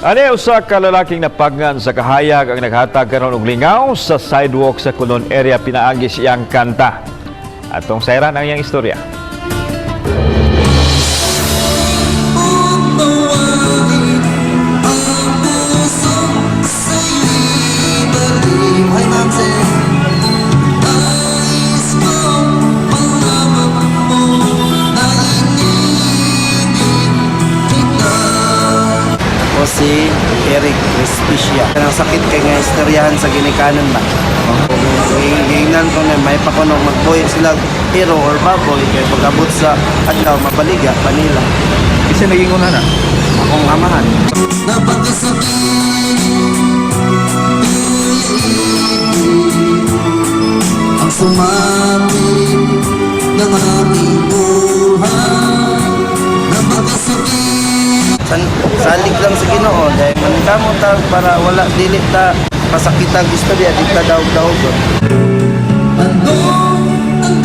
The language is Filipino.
Ani usa ka lalaking napagngan sa kahayag ang naghatag karon og lingaw sa sidewalk sa Conon area pinaagi siyang kanta. Atong sayran ang iyang istorya. O si Eric Respicia. Ang sakit kay nga istoryahan sa ginikanan ba? Hingnan ko na may pakunog magbuhi sila hero or baboy kay pag-abot sa adlaw mabaliga kanila. Isa naging una na. Akong amahan. Ang sumapit ng aming buhay na makasakit. Salig lang sa Ginoo dahil maningkamot ta para wala dili ta pasakitag istorya di ta daog-daogon. Ano ang